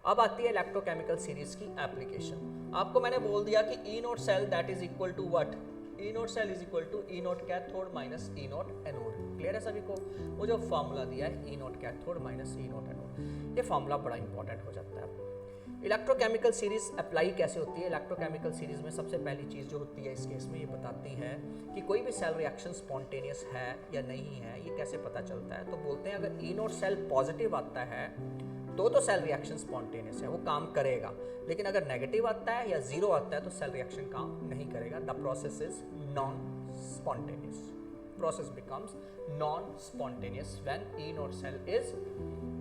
अब आती है इलेक्ट्रोकेमिकल सीरीज की एप्लीकेशन। आपको मैंने बोल दिया कि E note cell that is equal to what, E note cell is equal to E naught cathode minus E naught anode. Clear है सभी को? वो जो फॉर्मूला दिया है E naught cathode minus E naught anode, ये फॉर्मूला बड़ा important हो जाता है। इलेक्ट्रोकेमिकल सीरीज अप्लाई कैसे होती है? इलेक्ट्रोकेमिकल सीरीज में सबसे पहली चीज़ जो होती है इस केस में ये बताती है कि कोई भी सेल रिएक्शन स्पॉन्टेनियस है या नहीं है, ये कैसे पता चलता है। तो बोलते हैं अगर ई नोट सेल पॉजिटिव आता है तो सेल रिएक्शन स्पॉन्टेनियस है, वो काम करेगा। लेकिन अगर नेगेटिव आता है या जीरो आता है तो सेल रिएक्शन काम नहीं करेगा। The process is non spontaneous, process becomes non spontaneous when E note cell is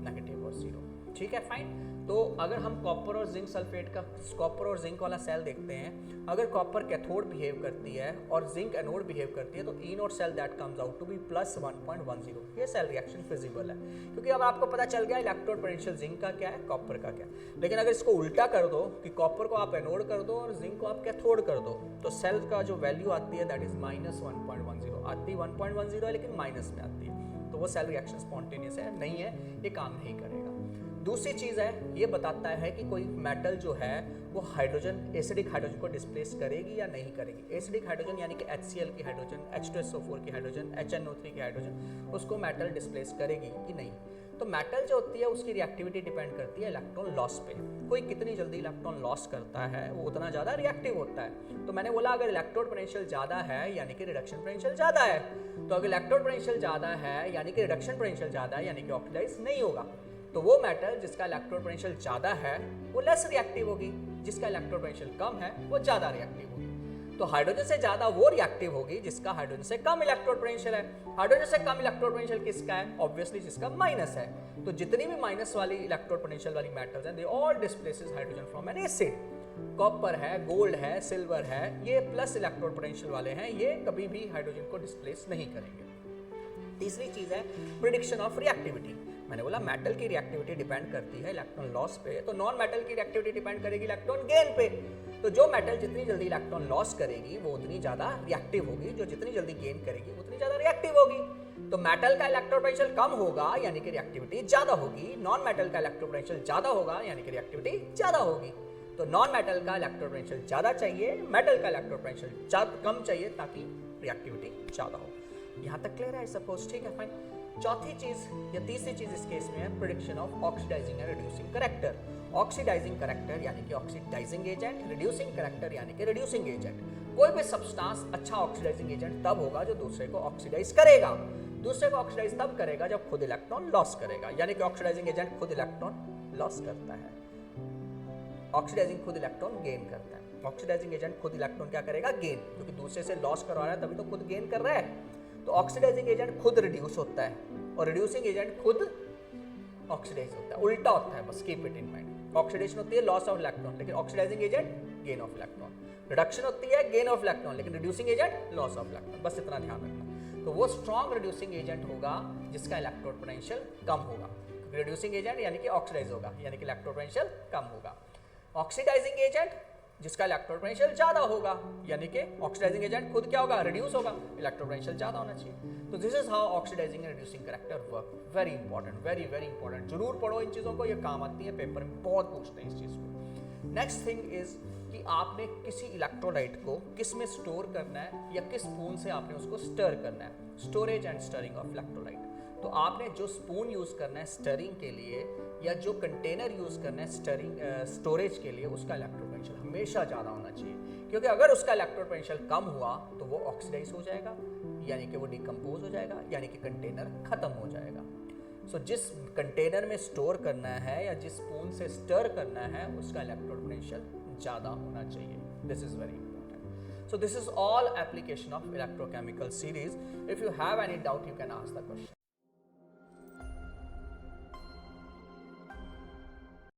negative और जीरो। ठीक है, फाइन। तो अगर हम कॉपर और जिंक सल्फेट का, कॉपर और जिंक वाला सेल देखते हैं, अगर कॉपर कैथोड बिहेव करती है और जिंक एनोड बिहेव करती है तो E note cell that comes out to be plus 1.10। ये सेल रिएक्शन फिजिबल है, क्योंकि अब आपको पता चल गया इलेक्ट्रोड पोटेंशियल जिंक का क्या है, कॉपर का क्या। लेकिन अगर इसको उल्टा कर दो कि कॉपर को आप एनोड कर दो और जिंक को आप कैथोड कर दो, तो सेल का जो वैल्यू आती है दैट इज माइनस 1.10। आती 1.10 है लेकिन माइनस में आती है, तो वो सेल रिएक्शन स्पॉन्टेनियस है नहीं है, ये काम नहीं करेगा। दूसरी चीज़ है, ये बताता है कि कोई मेटल जो है वो हाइड्रोजन, एसिडिक हाइड्रोजन को डिस्प्लेस करेगी या नहीं करेगी। एसिडिक हाइड्रोजन यानी कि HCl की हाइड्रोजन, H2SO4 की हाइड्रोजन, HNO3 की हाइड्रोजन, उसको मेटल डिस्प्लेस करेगी कि नहीं। तो मेटल जो होती है उसकी रिएक्टिविटी डिपेंड करती है इलेक्ट्रॉन लॉस पे। कोई कितनी जल्दी इलेक्ट्रॉन लॉस करता है वो उतना ज़्यादा रिएक्टिव होता है। तो मैंने बोला अगर इलेक्ट्रोड पोटेंशियल ज़्यादा है यानी कि रिडक्शन पोटेंशियल ज़्यादा है, तो अगर इलेक्ट्रोड पोटेंशियल ज़्यादा है यानी कि रिडक्शन पोटेंशियल ज़्यादा है, यानी कि ऑक्सीडाइज नहीं होगा। तो वो मेटल जिसका इलेक्ट्रोड पोटेंशियल ज़्यादा है वो लेस रिएक्टिव होगी, जिसका इलेक्ट्रोड पोटेंशियल कम है वो ज़्यादा रिएक्टिव होगी। तो हाइड्रोजन से ज़्यादा वो रिएक्टिव होगी जिसका हाइड्रोजन से कम इलेक्ट्रोड पोटेंशियल है। हाइड्रोजन से कम इलेक्ट्रोड पोटेंशियल किसका है? ऑब्वियसली जिसका माइनस है। तो जितनी भी माइनस वाली इलेक्ट्रोड पोटेंशियल वाली मेटल्स हैं, they all displaces hydrogen from N acid. Copper है, गोल्ड है, सिल्वर है, ये प्लस इलेक्ट्रोड पोटेंशियल वाले हैं, ये कभी भी हाइड्रोजन को डिस्प्लेस नहीं करेंगे। तीसरी चीज है प्रिडिक्शन ऑफ रिएक्टिविटी। मैंने बोला मेटल की रिएक्टिविटी डिपेंड करती है इलेक्ट्रॉन लॉस पे, तो नॉन मेटल की रिएक्टिविटी डिपेंड करेगी इलेक्ट्रॉन गेन पे। तो जो मेटल जितनी जल्दी इलेक्ट्रॉन लॉस करेगी वो उतनी ज्यादा रिएक्टिव होगी, जो जितनी जल्दी गेन करेगी उतनी ज्यादा रिएक्टिव होगी। तो मेटल का इलेक्ट्रोड पोटेंशियल कम होगा यानी कि रिएक्टिविटी ज्यादा होगी, नॉन मेटल का इलेक्ट्रोड पोटेंशियल ज्यादा होगा यानी कि रिएक्टिविटी ज्यादा होगी। तो नॉन मेटल का इलेक्ट्रोड पोटेंशियल ज्यादा चाहिए, मेटल का इलेक्ट्रोड पोटेंशियल कम चाहिए ताकि रिएक्टिविटी ज्यादा हो। यहाँ तक क्लियर है सपोज? ठीक है, फाइन। चौथी चीज या तीसरी चीज इस केस में है prediction of oxidising and reducing character. Oxidising character यानी कि ऑक्सीडाइजिंग एजेंट, रिड्यूसिंग करैक्टर यानी कि रिड्यूसिंग एजेंट। कोई भी सब्सटेंस अच्छा ऑक्सीडाइजिंग एजेंट तब होगा जो दूसरे को ऑक्सीडाइज करेगा। दूसरे को ऑक्सीडाइज तब करेगा जब खुद इलेक्ट्रॉन लॉस करेगा, यानी कि ऑक्सीडाइजिंग एजेंट खुद इलेक्ट्रॉन लॉस करता है, ऑक्सीडाइजिंग खुद इलेक्ट्रॉन गेन करता है। ऑक्सीडाइजिंग एजेंट खुद इलेक्ट्रॉन क्या करेगा? गेन, क्योंकि दूसरे से लॉस करवा रहा है तभी तो खुद गेन कर रहा है। तो ऑक्सीडाइजिंग एजेंट खुद रिड्यूस होता है और रिड्यूसिंग एजेंट खुद ऑक्सीडाइज होता है, उल्टा होता है, बस keep it in mind. Oxidation होती है लॉस ऑफ इलेक्ट्रॉन, लेकिन oxidising agent gain of electron. Reduction होती है गेन ऑफ इलेक्ट्रॉन, लेकिन reducing agent loss of electron. बस इतना ध्यान रखना। तो वो स्ट्रॉन्ग रिड्यूसिंग एजेंट होगा जिसका इलेक्ट्रोड पोटेंशियल कम होगा। रिड्यूसिंग एजेंट यानी कि ऑक्सीडाइज होगा, यानी कि इलेक्ट्रोड पोटेंशियल कम होगा। ऑक्सीडाइजिंग एजेंट जिसका इलेक्ट्रोड पोटेंशियल ज्यादा होगा, यानी कि ऑक्सीडाइजिंग एजेंट खुद क्या होगा? रिड्यूस होगा, इलेक्ट्रोड पोटेंशियल ज्यादा होना चाहिए। तो this is how oxidising and reducing character work. Very important, very very important. जरूर पढ़ो इन चीजों को, ये काम आती है, पेपर में बहुत पूछते हैं इस चीज को। नेक्स्ट थिंग इज कि आपने किसी इलेक्ट्रोलाइट को किस में स्टोर करना है या किस स्पून से आपने उसको स्टर करना है। Storage and stirring of electrolyte. तो आपने जो स्पून यूज करना है स्टरिंग के लिए या जो कंटेनर यूज करना है स्टरिंग स्टोरेज के लिए, उसका इलेक्ट्रोड पोटेंशियल हमेशा ज़्यादा होना चाहिए, क्योंकि अगर उसका इलेक्ट्रोड पोटेंशियल कम हुआ तो वो ऑक्सीडाइज हो जाएगा, यानी कि वो डिकम्पोज हो जाएगा, यानी कि कंटेनर खत्म हो जाएगा। सो जिस कंटेनर में स्टोर करना है या जिस स्पून से स्टर करना है उसका इलेक्ट्रोड पोटेंशियल ज़्यादा होना चाहिए। This is very important. So this is all application of electrochemical series. If you have any doubt, you can ask the question.